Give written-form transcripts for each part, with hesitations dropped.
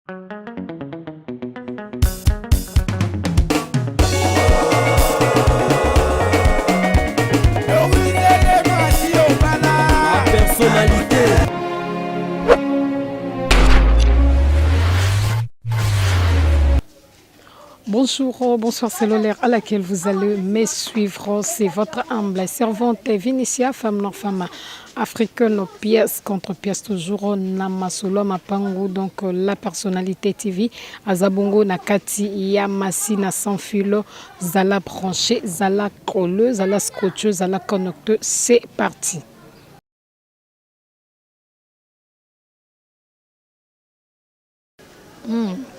Personnalité. Bonjour, bonsoir, c'est l'heure à laquelle vous allez me suivre. C'est votre humble servante Vinicia, femme non femme africaine, pièce contre pièce, toujours Namasolo Mapango, donc la personnalité TV. Azabongo Nakati Yamasi sans filo, Zala branché, Zala colleux, Zala scotcheux, Zala connecteux. C'est parti.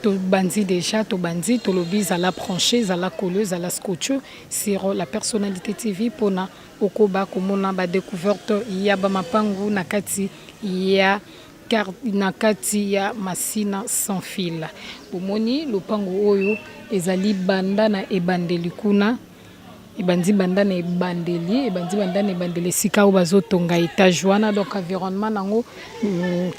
To bandi déjà, to bandi, to lobby, zala branché, zala colleux, zala scotcheux. C'est la personnalité TV pona okoba komona ba découverte ya ba mapangu nakati ya nakati ya masina sans fil. Bomoni lopango oyo ezali banda na ebandeli kuna. Ebandi banda na ebandeli sika o bazotonga étage wana, donc environnement nango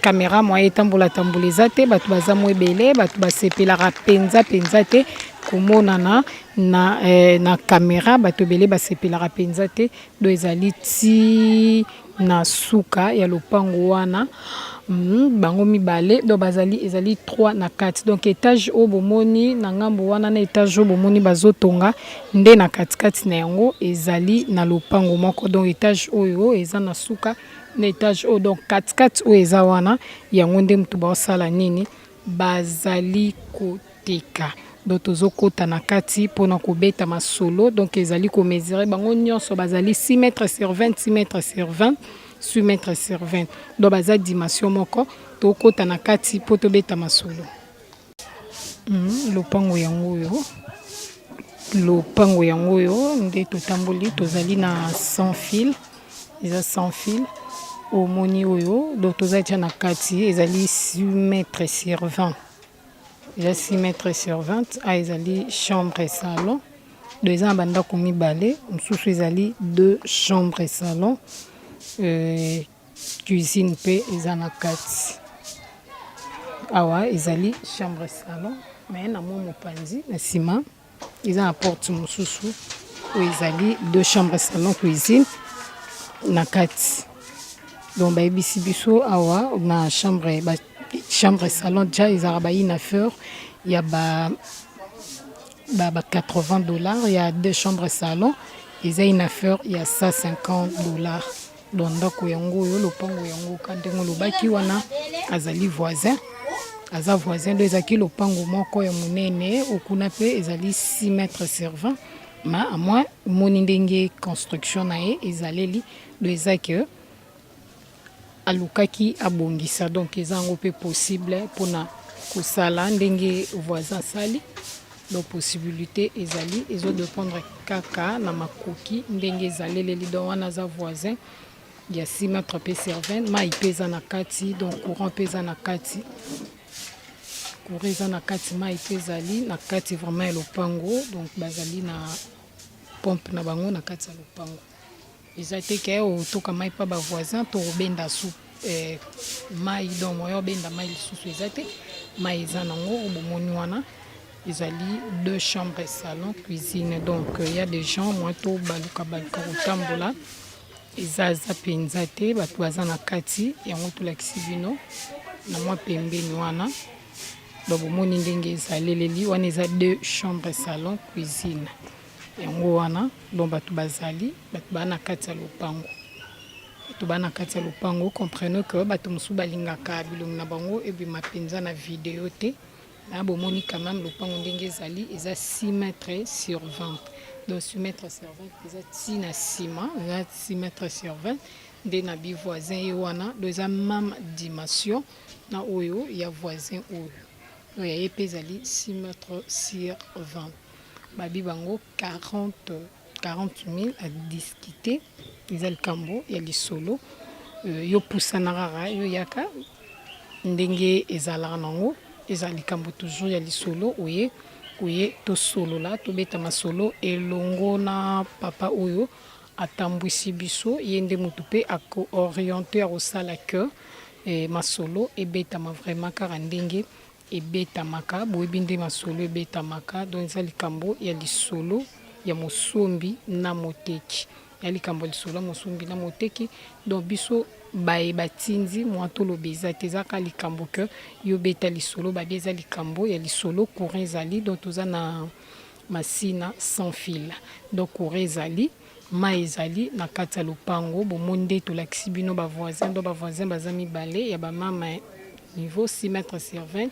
caméra moye tambola zate batu baza mo ebele batu basepelaka penza te komona na caméra batu ebele basepelaka penza te do ezali ti na suka ya lopango wana. Bango mibale do bazali ezali 3 na 4, donc étage o bomoni na ngambo wana na étage o bomoni bazotonga nde na katikati na yango ezali na lopango moko, donc étage oyo eza na suka na étage o, donc katikati o eza wana yango nde mutu baosala nini bazali koteka. Donc tozokota na kati pona kobeta masolo, donc ezali ko mesurer bango nyonso bazali 6 mètres sur 20, 6 mètres sur 20, 6 mètres sur 20. Donc baza dimension moko tokota na kati po tobeta masolo. Lopango yango yo nde totamboli tozali na sans fil, eza sans fil omoni oyo, donc tozali na kati ezali 6 mètres sur 20. Il y a 6 mètres sur 20, ezali chambre et salon. Deux ans banda komi balé, msusu ezali 2 chambres et salon. Cuisine pe ezana kati. Awa ezali chambre et salon, mais na mo mopanzi na sima ezana porte msusu o ezali 2 chambres et salon cuisine na kati. Donc ba ebisi biso awa na chambre et salon déjà ils ont une affaire, il y a $80, il y a 2 chambres et salon, ils ont une affaire, il y a $150. Donc ndako yango yo lopango yango kandengo lobaki wana azali voisin do ezaki lopango moko ya monene okuna pe ezali 6 mètres sur 20, ma à moi moni ndenge construction na ye ezaleli do ezaki alukaki abongisa, donc ezango pe possible pona kosala ndenge voisin sali, donc possibilité ezali ezo dépendre kaka na makoki ndenge ezaleleli. Donc wana za voisin il y a 6 mètres pe sur 20, mai pesa na kati, donc courant pesa na kati, mai pezali na kati vraiment lopango, donc bazali na pompe na bango na kati ya lopango. Eza te ke otoka mai pa ba voisin to benda su mai, donc moyo benda mai lisusu eza te, mai eza nango bomoni wana ezali 2 chambres et salon cuisine. Donc il y a des gens moi to baluka kotambola eza penza te batu baza na kati yango tolakisi bino na mwa pembeni wana. Donc bomoni ndenge ezaleleli wana eza 2 chambres et salon cuisine yango wana. Donc batu bazali batu bana kati ya lopango, batu bana kati ya lopango comprenez que batu musu balingaka bilongo na bango ebima penza na vidéo te. Na bomoni quand même lopango ndenge ezali eza 6 mètres sur 20, donc 6 mètres sur 20 eza tina sima, eza 6 mètres sur 20 nde na bi voisin ye wana do eza même dimension na oyo ya voisin oyo ya ye pe ezali 6 mètres sur 20. Babi bango 40 000 à discuter eza likambo ya lisolo yo pusana rara yo yaka ndenge ezalaka nango eza likambo toujours ya lisolo oye to solo la to beta masolo elongo na papa oyo atambwisi biso ye nde mutu pe ako orienter au sala que masolo ebeta ma vraiment kaka ndenge ebetamaka boyebi nde masolo ebetamaka donc eza likambo ya lisolo ya mosombi na moteki ya likambo lisolo ya mosombi na moteki donc biso bayeba tindi mwa toloba eza te ezaka likambo ke yo beta lisolo babi eza likambo ya lisolo courant ezali donc toza na masina sans fil donc courant ezali mai ezali na kati ya lopango bomoni nde tolakisi bino bavoisin donc bavoisin baza mibale ya bamama niveau 6 mètres sur 20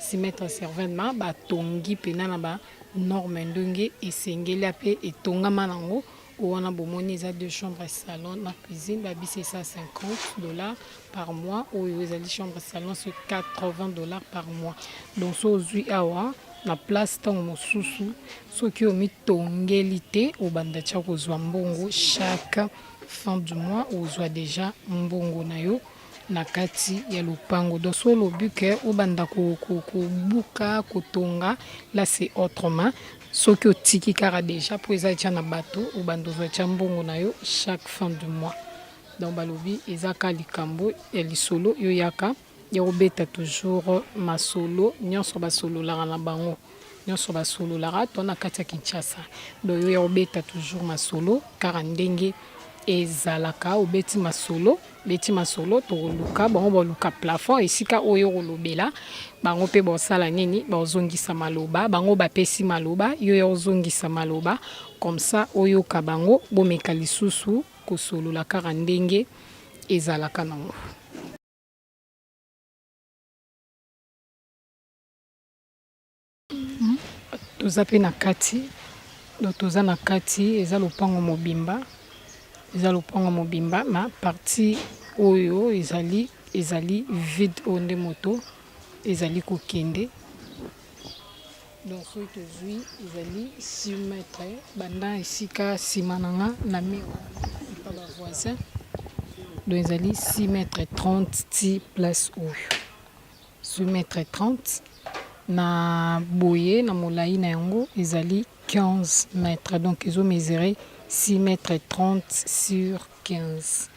6 mètres sur 20 ma batongi pena na banorme ndenge esengeli ape etongama nango wana bomoni eza 2 chambres salon na cuisine babisi esa $50 par mois oyo ezali chambre salon sur $80 par mois donc so ozwi awa na place ntango mosusu soki omitongeli te obanda tia kozwa mbongo chaque fin du mois ozwa déjà mbongo na yo na kati ya lopango donc so olobi ke obanda kobuka kotonga là c'est autrement soki otiki kaka déjà mpo eza etia na bato obanda ozwa tia mbongo na yo chaque fin du mois donc balobi eza ka likambo ya lisolo yo yaka ya kobeta toujours masolo nyonso basololaka na bango nyonso basololaka to na kati ya Kinshasa donc yo ya kobeta toujours masolo kaka ndenge ezalaka obeti masolo beti masolo toluka bango boluka plafond esika oyo kolobela bango pe bosala nini bazongisa maloba bango bapesi maloba yo ya ozongisa maloba comme ça oyo ka bango bomeka lisusu kosolola kaka ndenge ezalaka nango. Toza pe na kati donc toza na kati eza lopango mobimba ma partie oyo ezali vide onde moto ezali kokende donc soki tozwi ezali 6 mètres banda esika nsima nanga na mire epa bavoisin donc ezali 6 mètres 30 ti place oyo 6 mètres 30 na boye na molai na yango ezali 15 mètres donc ezomesure 6 mètres 30 sur 15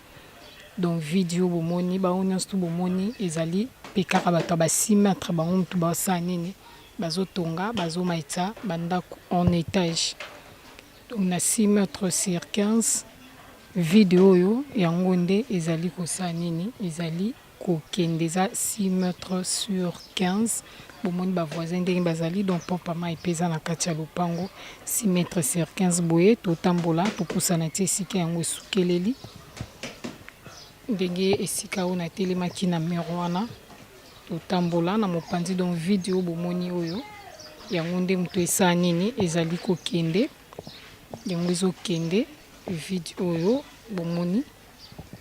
donc vidéo bomoni bango nyonso bomoni ezali pe kaka bato ba 6 mètres bango mutu basala nini bazotonga bazomaita bandako en étage donc na 6 mètres sur 15 vidéo oyo yango nde ezali kosala nini ezali kokende eza 6 mètres sur 15 bomoni bavoisin ndenge bazali donc pompa mai mpe eza na kati ya lopango 6 mètres sur 15 boye totambola topusana ti esika yango esukeleli ndenge esika oyo natelemaki na mire wana totambola na mopanzi donc video bomoni oyo yango nde moto esala nini ezali kokende yango ezokende video oyo bomoni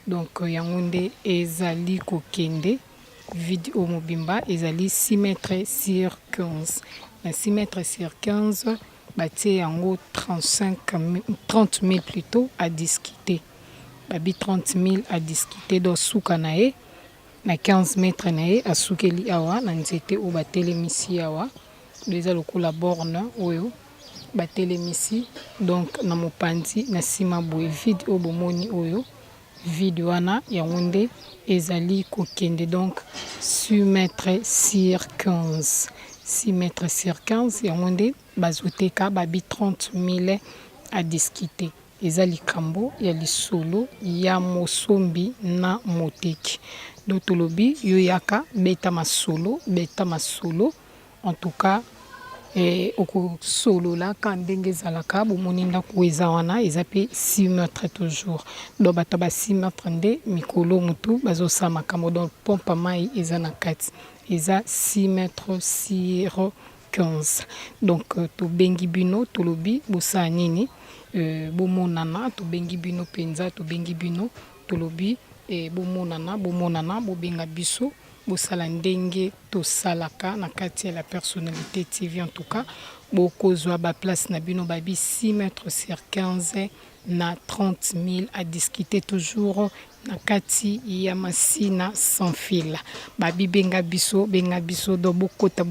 donc yango nde ezali kokende vidéo mobimba ezali 6 mètres sur 15 na 6 mètres sur 15 batie yango 30 000 plutôt à discuter babi 30 000 à discuter donc suka na ye na 15 mètres na ye asukeli awa na nzete oyo batelemisi awa eza lokola borne oyo batelemisi donc na mopanzi na nsima boye vide oyo bomoni oyo vide wana yango nde ezali kokende donc 6 mètres sur 15 6 mètres sur 15 yango nde bazoteka babi 30 000 à discuter eza likambo ya lisolo ya mosombi na moteki donc tolobi yo yaka beta masolo en tout cas okosolola ka ndenge ezalaka bomoni ndako eza wana eza pe 6 mètres toujours donc bato ba 6 mètres nde mikolo mutu bazosala makambo donc pompa mai eza na kati eza 6 mètres sur 15 donc tobengi bino tolobi bosala nini bomonana tobengi bino mpenza tobengi bino tolobi bomonana bobenga biso bosala ndenge tosalaka na kati ya la personnalité TV en tout cas bokozwa baplace na bino babi 6 mètres sur 15 na 30 000 à discuter toujours na kati ya masina sans fil babi benga biso do bokota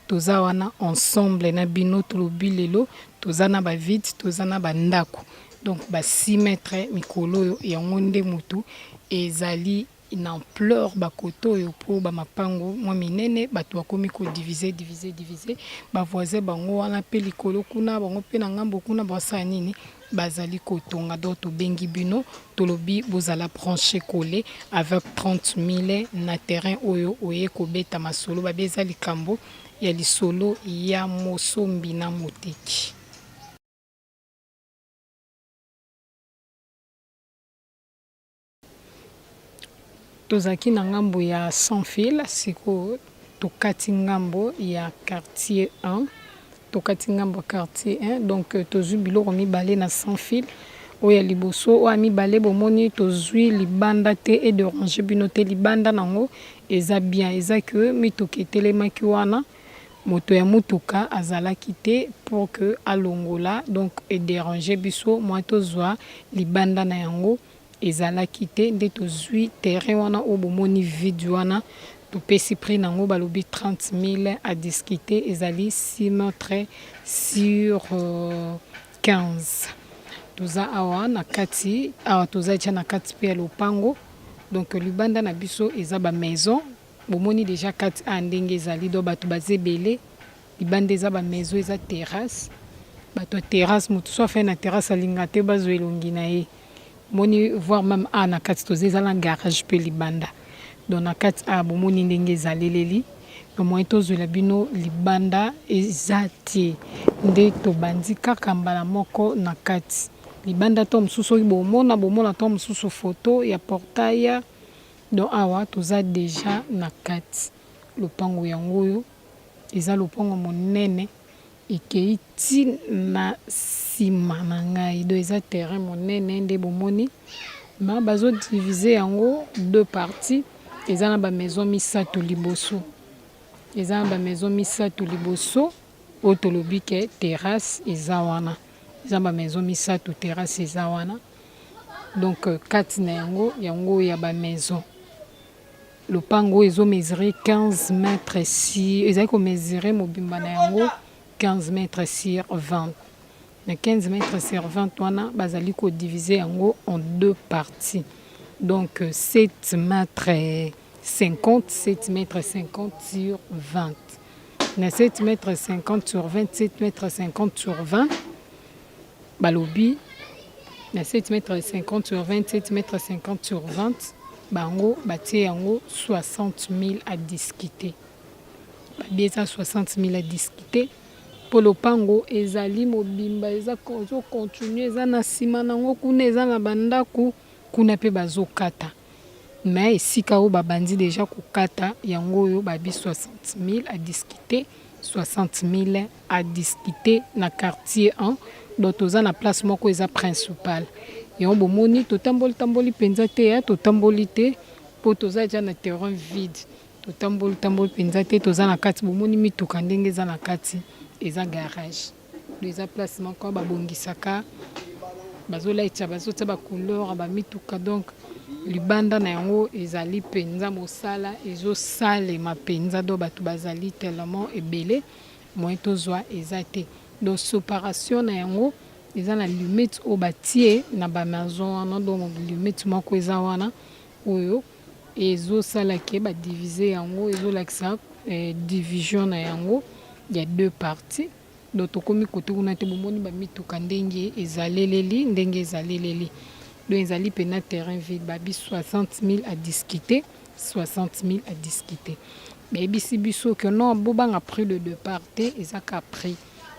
toza wana ensemble na bino tolobi lelo toza na bavide toza na bandako donc ba 6 mètres mikolo yango nde mutu ezali une ampleur bakoto yo po ba mapango mwa minene bato bakomi ko diviser ba voisin bango wana pe likolo kuna bango pe na ngambo kuna basa nini bazali kotonga do to bengi bino tolobi bozala branché collé avec 30 000 na terrain oyo oye kobeta masolo babeza likambo ya lisolo ya mosombi na moteki. Tozaki na ngambo ya sans fil siko tokati ngambo ya quartier 1 tokati ngambo quartier 1 donc tozwi biloko mibale na sans fil oya liboso oya mibale bomoni tozwi libanda te et de ranger bino te libanda nango eza bien eza que mitoke telemaki wana moto ya mutuka azalaki te pour que alongola donc et déranger biso moi tozwa libanda na yango ezalaki te nde tozwi terrain wana o bomoni vide wana topesi prix nango balobi 30 000 à discuter ezali 6 mètres sur 15 toza awa na kati awa toza tia na kati pe ya lopango donc libanda na biso eza ba maison bomoni déjà kati a ndenge ezali do bato bazebele libanda eza ba maison eza terrasse bato terrasse mutu so fait na terrasse alinga te bazo elongi na ye moni voir même a na kati toza eza na garage pe libanda donc na kati a bomoni ndenge ezaleleli moi tozwela bino libanda eza te nde tobandi kaka mbala moko na kati libanda to mosusu oyo bomona to mosusu photo ya portail donc awa toza déjà na kati lopango yango oyo eza lopango monene ekei ti na nsima na ngai do eza terrain monene nde bomoni ma bazodivize yango deux parties eza na bamaison misato liboso eza na bamaison misato liboso oyo tolobi ke terrasse eza wana eza bamaison misato terrasse eza wana donc kati na yango ya bamaison lopango ezomesure 15 mètres si ezali komesure mobimba na yango 15 mètres sur 20 na 15 mètres sur 20 wana bazali kodivize yango en deux parties donc 7 mètres 50 7 mètres 50 sur 20 na 7 mètres 50 sur 20 7 mètres 50 sur 20 balobi na 7 mètres 50 sur 20 7 mètres 50 sur 20 bango batie yango 60 000 à discuter babieza 60 000 à discuter po lopango ezali mobimba eza kozo continue eza na nsima nango kuna eza na bandako kuna mpe bazokata mais esika oyo babandi déjà kokata yango oyo babi 60 000 à discuter 60 000 à discuter na quartier 1 donc toza na place moko eza principale yango bomoni totamboli mpenza te totamboli te po toza ja na terrain vide totamboli mpenza te toza na kati bomoni mituka ndenge eza na kati eza garage do eza place moko babongisaka bazolaitya bazotia bacouleur bamituka donc libanda na yango ezali mpenza mosala ezosalema mpenza do bato bazali tellement ebele moyen tozwa eza te donc séparation na yango eza na limite oyo batie na bamaison wana donc limite moko eza wana oyo ezosalaki badivize yango ezolakisa division na yango ya deux parties donc tokomi kote kuna te bomoni bamituka ndenge ezaleleli donc ezali pena terrain vide babi 60 000 à discuter 60 000 à discuter bayebisi biso ke non bobanga prix de deux parties eza ka prix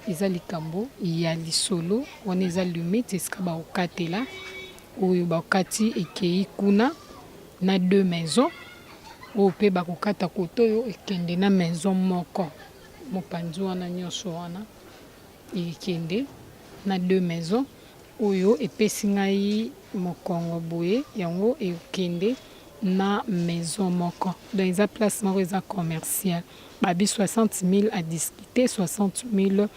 eza likambo ya lisolo wana eza limite esika baokatela oyo bakati ekei kuna na deux maisons oyo mpe bakokata kote oyo ekende na maison moko mopanzi wana nyonso wana ekende na deux maisons oyo epesi ngai mokongo boye yango ekende na maison moko donc eza place moko eza commercial babi 60 000 à discuter 60 000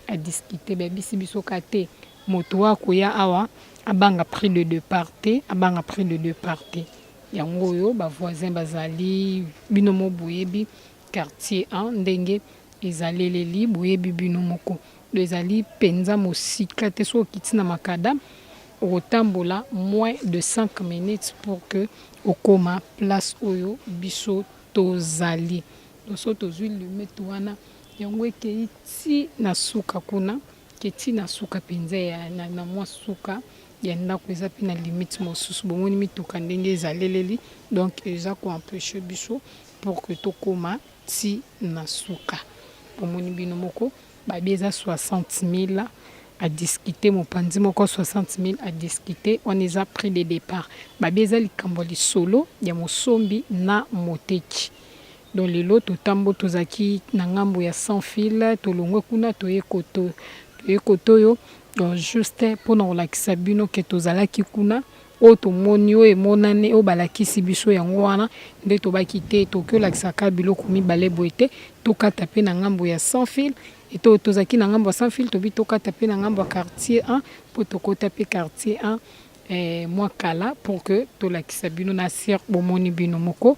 à discuter babisi biso kate moto akoya awa abanga prix de deux parties abanga prix de deux parties yango oyo bavoisin bazali bino mo boyebi quartier 1 ndenge ezaleleli boyebi bino moko do ezali mpenza mosika te so okiti na makadam otambola moins de 5 minutes pour que okoma place oyo biso tozali. Loso tozwi limite wana yango ekei ti na suka kuna ke ti na suka mpenza na mwa suka ya ndako eza mpe na limite mosusu bomoni mituka ndenge ezaleleli donc eza koempêche biso pour que tokoma ti na suka. Bomoni bino moko babi eza 60 000 à discuter mopanzi moko 60 000 à discuter on eza prix de départ babi eza likambo lisolo ya mosombi na moteki. Donc lelo totambo tozaki na ngambo ya sans fil tolongwe kuna toye koto yo donc juste mpona kolakisa bino ke tozalaki kuna oyo tomoni oyo emonane oyo balakisi biso yango wana nde tobaki te toki olakisaka biloko mibale boye te tokata mpe na ngambo ya sans fil eto tozalaki na ngambo ya sans fil tobi tokata mpe na ngambo ya quartier 1 mpo tokota mpe quartier 1 mwa kala pour que tolakisa bino na sire bomoni bino moko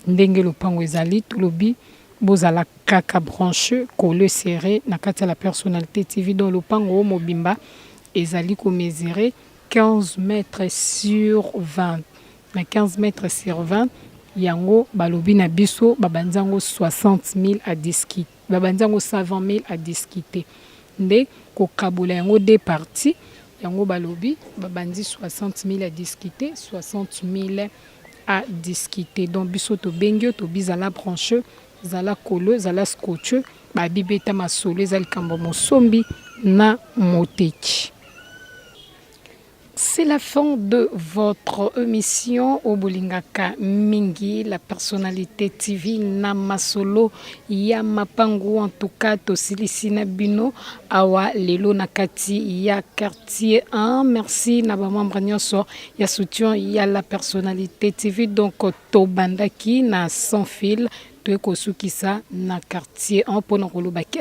ndenge lopango ezali tolobi bozala kaka branche kole serré na kati ya la personnalité TV dans lopango o mobimba ezali ko mesurer 15 mètres sur 20 na 15 mètres sur 20 yango balobi na biso babanzango 60 000 à discuter babanzango 120 000 à discuter nde ko kabola yango deux parties yango balobi babandi 60 000 à discuter 60 000 à discuter donc biso to bengio to bizala branche zala kolo zala scotch ba bibeta masolo ezali kambo mosombi na moteki. C'est la fin de votre émission au Bolingaka Mingi, la personnalité TV Namasolo ya mapangu en tout cas Tosilisina Bino awa lelo nakati ya quartier 1. Merci na ba membre nyonso ya soutien ya la personnalité TV donc to bandaki na sans fil to ekosukisa na quartier 1 pona kolobaki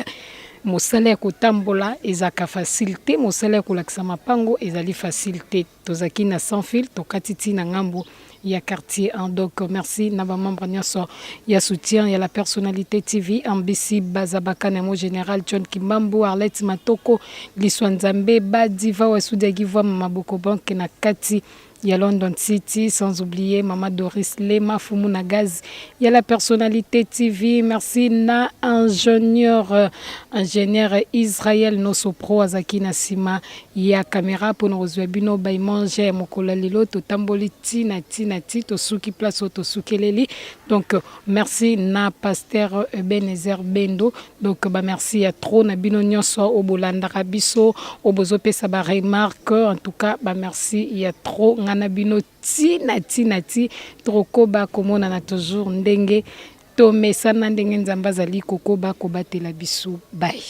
mosala ya kotambola ezaka facilité mosala ya kolakisa mapango ezali facilité tozaki na sans fil tokati ti na ngambo ya quartier 1 donc merci na ba membre nyonso ya soutien ya la personnalité TV ambisi bazabaka na mo général John Kimambu Arlette Matoko Liswa Nzambe Badiva Wasudiagi Voa Maboko Bank na kati ya London City, sans oublier Mama Doris Lema Fumuna Gaz. Il y a la personnalité TV. Merci na ingénieur Israël Nosopro Azaki Nasima. Il y a caméra pour nos webino by manger mokola lilo to tamboli tina to suki place to sukeleli. Donc merci na pasteur Ebenezer Bendo. Donc merci à trop na bino nyonso obolanda rabiso obozo pesa ba remarque en tout cas merci il y a trop Nabino tina trokoba komona na toujours ndenge to mesana ndenge nzamba zali kokoba kobatela bisu bye.